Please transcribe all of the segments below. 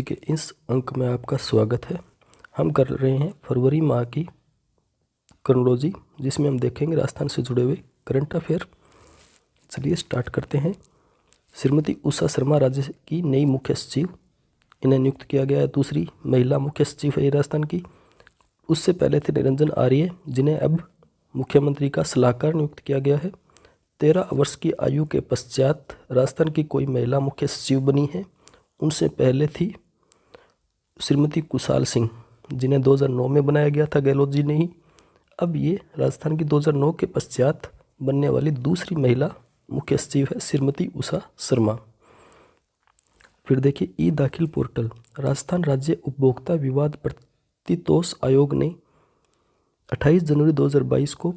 ठीक है, इस अंक में आपका स्वागत है। हम कर रहे हैं फरवरी माह की क्रोनोलॉजी, जिसमें हम देखेंगे राजस्थान से जुड़े हुए करंट अफेयर। चलिए स्टार्ट करते हैं। श्रीमती उषा शर्मा राज्य की नई मुख्य सचिव, इन्हें नियुक्त किया गया है। दूसरी महिला मुख्य सचिव है ये राजस्थान की। उससे पहले थे निरंजन आर्य, जिन्हें अब मुख्यमंत्री का सलाहकार नियुक्त किया गया है। 13 वर्ष की आयु के पश्चात राजस्थान की कोई महिला मुख्य सचिव बनी है। उनसे पहले थी श्रीमती कुशाल सिंह, जिन्हें 2009 में बनाया गया था गहलोत जी ने ही। अब ये राजस्थान की 2009 के पश्चात बनने वाली दूसरी महिला मुख्य सचिव है श्रीमती उषा शर्मा। फिर देखिए ई दाखिल पोर्टल। राजस्थान राज्य उपभोक्ता विवाद प्रतितोष आयोग ने 28 जनवरी 2022 को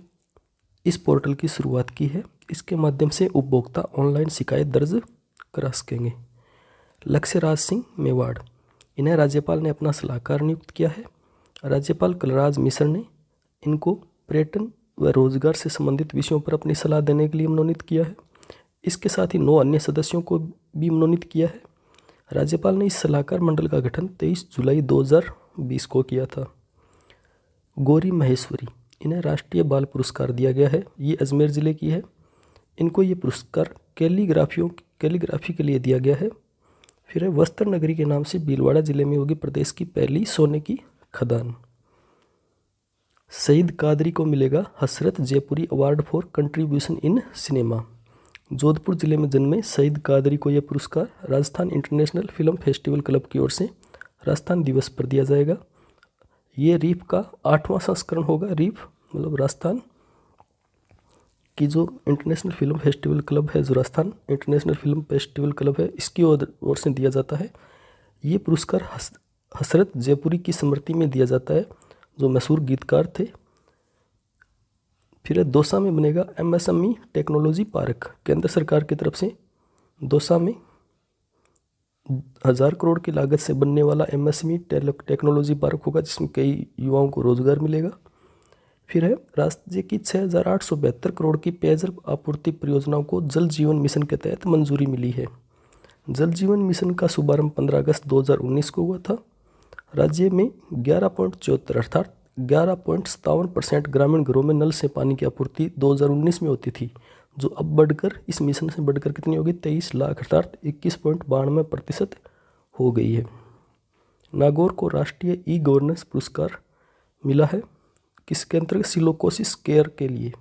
इस पोर्टल की शुरुआत की है। इसके माध्यम से उपभोक्ता ऑनलाइन शिकायत दर्ज करा सकेंगे। लक्ष्यराज सिंह मेवाड़, इन्हें राज्यपाल ने अपना सलाहकार नियुक्त किया है। राज्यपाल कलराज मिश्र ने इनको पर्यटन व रोजगार से संबंधित विषयों पर अपनी सलाह देने के लिए मनोनीत किया है। इसके साथ ही 9 अन्य सदस्यों को भी मनोनीत किया है। राज्यपाल ने इस सलाहकार मंडल का गठन 23 जुलाई 2020 को किया था। गौरी महेश्वरी, इन्हें राष्ट्रीय बाल पुरस्कार दिया गया है। ये अजमेर ज़िले की है। इनको ये पुरस्कार कैलीग्राफी के लिए दिया गया है। फिर है वस्त्र नगरी के नाम से भीलवाड़ा जिले में होगी प्रदेश की पहली सोने की खदान। सईद कादरी को मिलेगा Hasrat Jaipuri award for contribution in cinema. Jodhpur जिले में जन्मे सईद कादरी को यह पुरस्कार Rajasthan international film festival club की ओर से राजस्थान दिवस पर दिया जाएगा। ये रीफ का 8वां संस्करण होगा। रीफ मतलब राजस्थान की जो इंटरनेशनल फिल्म फेस्टिवल क्लब है, जो Rajasthan international film festival club है, इसकी ओर से दिया जाता है। ये पुरस्कार हसरत जयपुरी की स्मृति में दिया जाता है, जो मशहूर गीतकार थे। फिर दौसा में बनेगा एमएसएमई टेक्नोलॉजी पार्क। केंद्र सरकार की तरफ से दौसा में 1000 करोड़ की लागत से बनने वाला एमएसएमई टेक्नोलॉजी पार्क होगा, जिसमें कई युवाओं को रोजगार मिलेगा। फिर है राज्य की 6872 करोड़ की पेयजल आपूर्ति परियोजनाओं को जल जीवन मिशन के तहत मंजूरी मिली है। जल जीवन मिशन का शुभारंभ 15 अगस्त 2019 को हुआ था। राज्य में 11.74 अर्थात 11.57% ग्रामीण घरों में नल से पानी की आपूर्ति 2019 में होती थी, जो अब बढ़कर इस मिशन से बढ़कर कितनी होगी 23 लाख अर्थात 21.92% हो गई है। नागौर को राष्ट्रीय ई गवर्नेंस पुरस्कार मिला है। किसके अंतर्गत? सिलोकोसिस केयर के लिए।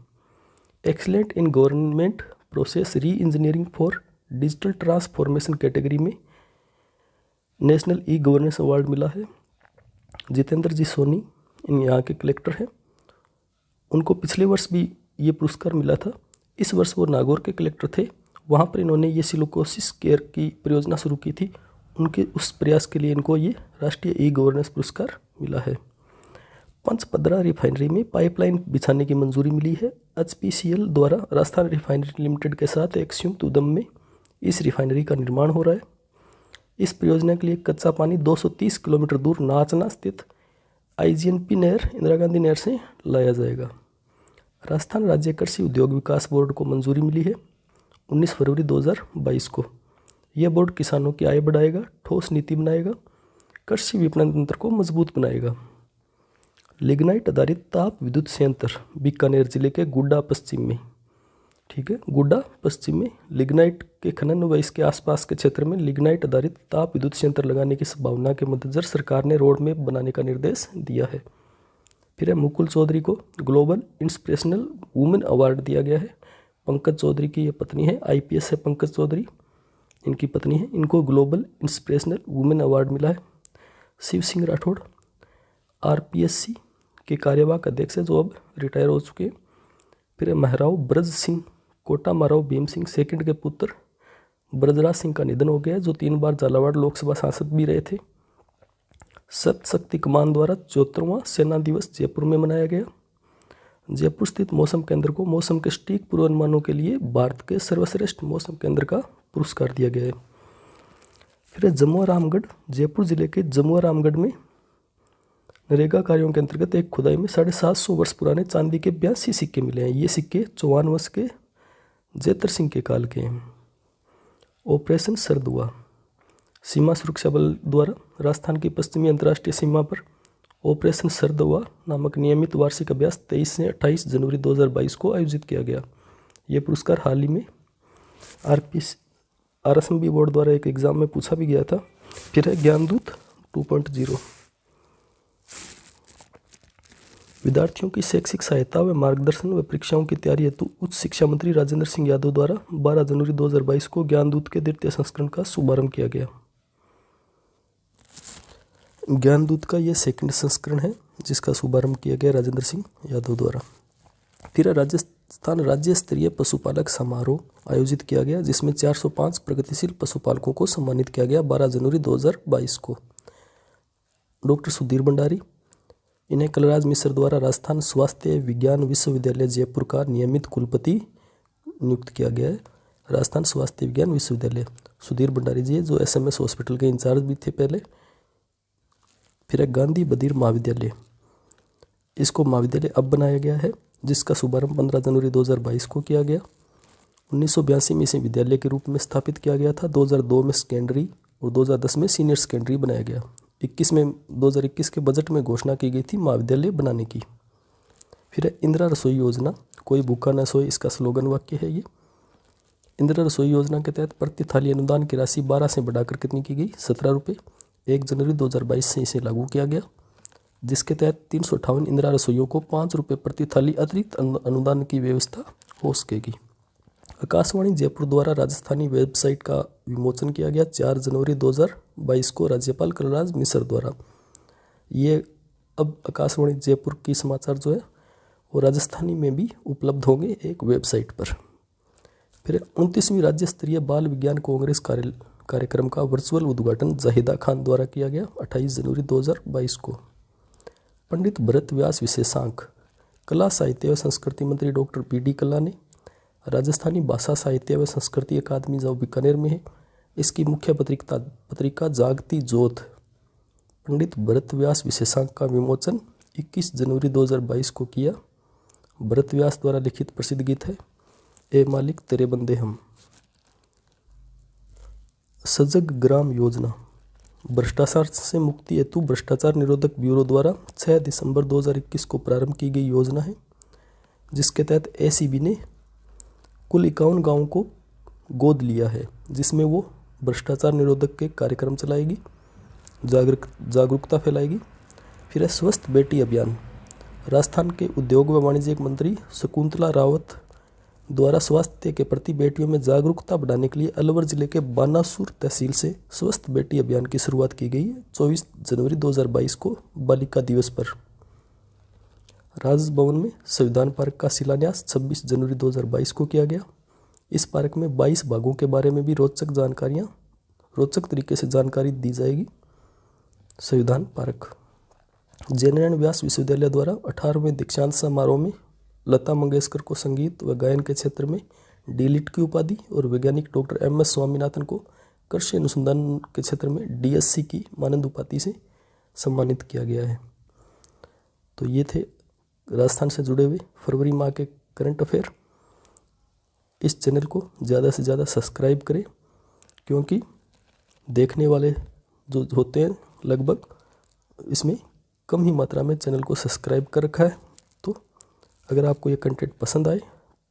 एक्सीलेंट इन गवर्नमेंट प्रोसेस री engineering for digital transformation category में नेशनल ई गवर्नेंस अवार्ड मिला है। जितेंद्र जी सोनी इन यहाँ के कलेक्टर हैं। उनको पिछले वर्ष भी ये पुरस्कार मिला था। इस वर्ष वो नागौर के कलेक्टर थे। वहाँ पर इन्होंने ये सिलोकोसिस केयर की परियोजना शुरू की थी। उनके उस प्रयास के लिए इनको ये राष्ट्रीय ई गवर्नेंस पुरस्कार मिला है। पंचपदरा रिफाइनरी में पाइपलाइन बिछाने की मंजूरी मिली है। एचपीसीएल द्वारा राजस्थान रिफाइनरी लिमिटेड के साथ एक संयुक्त उद्यम में इस रिफाइनरी का निर्माण हो रहा है। इस परियोजना के लिए कच्चा पानी 230 किलोमीटर दूर नाचना स्थित आईजीएनपी नहर, इंदिरा गांधी नहर से लाया जाएगा। राजस्थान राज्य कृषि उद्योग विकास बोर्ड को मंजूरी मिली है 19 फरवरी 2022 को। यह बोर्ड किसानों की आय बढ़ाएगा, ठोस नीति बनाएगा, कृषि विपणन तंत्र को मजबूत बनाएगा। लिग्नाइट आधारित ताप विद्युत संयंत्र बीकानेर जिले के गुड्डा पश्चिम में, ठीक है, गुड्डा पश्चिम में लिग्नाइट के खनन व इसके आसपास के क्षेत्र में लिग्नाइट आधारित ताप विद्युत संयंत्र लगाने की संभावना के मद्देनजर सरकार ने रोड मैप बनाने का निर्देश दिया है। फिर है मुकुल चौधरी को ग्लोबल इंस्पिरेशनल वुमेन अवार्ड दिया गया है। पंकज चौधरी की ये पत्नी है, आईपीएस है पंकज चौधरी, इनकी पत्नी है। इनको ग्लोबल इंस्पिरेशनल वुमेन अवार्ड मिला है। शिव सिंह राठौड़ आरपीएससी के कार्यवाहक अध्यक्ष है, जो अब रिटायर हो चुके हैं। फिर महाराव ब्रज सिंह कोटा महाराव भीम सिंह सेकंड के पुत्र ब्रजराज सिंह का निधन हो गया, जो 3 बार झालावाड़ लोकसभा सांसद भी रहे थे। सप्त शक्ति कमान द्वारा 74वां सेना दिवस जयपुर में मनाया गया। जयपुर स्थित मौसम केंद्र को मौसम के सटीक पूर्वानुमानों के लिए भारत के सर्वश्रेष्ठ मौसम केंद्र का पुरस्कार दिया गया है। फिर जमुआ रामगढ़, जयपुर जिले के जमुआ रामगढ़ में नरेगा कार्यों के अंतर्गत एक खुदाई में 750 वर्ष पुराने चांदी के 82 सिक्के मिले हैं। ये सिक्के 54 वर्ष के जेतर सिंह के काल के हैं। ऑपरेशन सरदुआ, सीमा सुरक्षा बल द्वारा राजस्थान की पश्चिमी अंतर्राष्ट्रीय सीमा पर ऑपरेशन सरदवा नामक नियमित वार्षिक अभ्यास 23 से 28 जनवरी 2022 को आयोजित किया गया। ये पुरस्कार हाल ही में RSMB बोर्ड द्वारा एक एग्जाम में पूछा भी गया था। फिर है ज्ञानदूत 2.0। विद्यार्थियों की शैक्षिक सहायता व मार्गदर्शन व परीक्षाओं की तैयारी हेतु उच्च शिक्षा मंत्री राजेंद्र सिंह यादव द्वारा 12 जनवरी 2022 को ज्ञानदूत के द्वितीय संस्करण का शुभारंभ किया गया। ज्ञानदूत का ये सेकंड संस्करण है जिसका शुभारंभ किया गया राजेंद्र सिंह यादव द्वारा। फिर राजस्थान राज्य स्तरीय पशुपालक समारोह आयोजित किया गया जिसमें 405 प्रगतिशील पशुपालकों को सम्मानित किया गया 12 जनवरी 2022 को। डॉक्टर सुधीर भंडारी, इन्हें कलराज मिश्र द्वारा राजस्थान स्वास्थ्य विज्ञान विश्वविद्यालय जयपुर का नियमित कुलपति नियुक्त किया गया है। राजस्थान स्वास्थ्य विज्ञान विश्वविद्यालय सुधीर भंडारी जी जो SMS हॉस्पिटल के इंचार्ज भी थे पहले। फिर है गांधी बधिर महाविद्यालय, इसको महाविद्यालय अब बनाया गया है जिसका शुभारंभ 15 जनवरी 2022 को किया गया। 1982 में इसे विद्यालय के रूप में स्थापित किया गया था। 2002 में सेकेंडरी और 2010 में सीनियर सेकेंडरी बनाया गया। 2021 के बजट में घोषणा की गई थी महाविद्यालय बनाने की। फिर है इंदिरा रसोई योजना, कोई भूखा न सोए, इसका स्लोगन वाक्य है ये। इंदिरा रसोई योजना के तहत प्रति थाली अनुदान की राशि 12 से बढ़ाकर कितनी की गई? 17 रुपये। 1 जनवरी 2022 से इसे लागू किया गया जिसके तहत 358 इंदिरा रसोइयों को 5 रुपये प्रति थाली अतिरिक्त अनुदान की व्यवस्था हो सकेगी। आकाशवाणी जयपुर द्वारा राजस्थानी वेबसाइट का विमोचन किया गया 4 जनवरी 2022 को राज्यपाल कलराज मिश्र द्वारा। ये अब आकाशवाणी जयपुर की समाचार जो है वो राजस्थानी में भी उपलब्ध होंगे एक वेबसाइट पर। फिर 29वीं राज्य स्तरीय बाल विज्ञान कांग्रेस कार्यक्रम का वर्चुअल उद्घाटन जाहिदा खान द्वारा किया गया 28 जनवरी 2022 को। पंडित भरत व्यास विशेषांक, कला साहित्य व संस्कृति मंत्री डॉक्टर BD कल्ला ने राजस्थानी भाषा साहित्य व संस्कृति अकादमी जो बीकानेर में है इसकी मुख्य पत्रिका जागती जोत पंडित भरत व्यास विशेषांक का विमोचन 21 जनवरी 2022 को किया। भरत व्यास द्वारा लिखित प्रसिद्ध गीत है ए मालिक तेरे बंदे हम। सजग ग्राम योजना, भ्रष्टाचार से मुक्ति हेतु भ्रष्टाचार निरोधक ब्यूरो द्वारा 6 दिसंबर 2021 को प्रारंभ की गई योजना है जिसके तहत ACB ने कुल 51 गाँवों को गोद लिया है जिसमें वो भ्रष्टाचार निरोधक के कार्यक्रम चलाएगी, जागरूकता फैलाएगी। फिर है स्वस्थ बेटी अभियान, राजस्थान के उद्योग व वाणिज्य मंत्री शकुंतला रावत द्वारा स्वास्थ्य के प्रति बेटियों में जागरूकता बढ़ाने के लिए अलवर जिले के बानासुर तहसील से स्वस्थ बेटी अभियान की शुरुआत की गई 24 जनवरी 2022 को बालिका दिवस पर। राजभवन में संविधान पार्क का शिलान्यास 26 जनवरी 2022 को किया गया। इस पार्क में 22 भागों के बारे में भी रोचक तरीके से जानकारी दी जाएगी। संविधान पार्क जयनारायण व्यास विश्वविद्यालय द्वारा 18वें दीक्षांत समारोह में लता मंगेशकर को संगीत व गायन के क्षेत्र में D.Litt की उपाधि और वैज्ञानिक डॉक्टर M.S. स्वामीनाथन को कृषि अनुसंधान के क्षेत्र में DSc की मानद उपाधि से सम्मानित किया गया है। तो ये थे राजस्थान से जुड़े हुए फरवरी माह के करंट अफेयर। इस चैनल को ज़्यादा से ज़्यादा सब्सक्राइब करें क्योंकि देखने वाले जो होते हैं लगभग इसमें कम ही मात्रा में चैनल को सब्सक्राइब कर रखा है। तो अगर आपको ये कंटेंट पसंद आए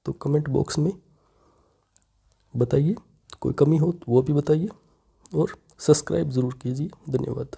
तो कमेंट बॉक्स में बताइए, कोई कमी हो तो वो भी बताइए और सब्सक्राइब ज़रूर कीजिए। धन्यवाद।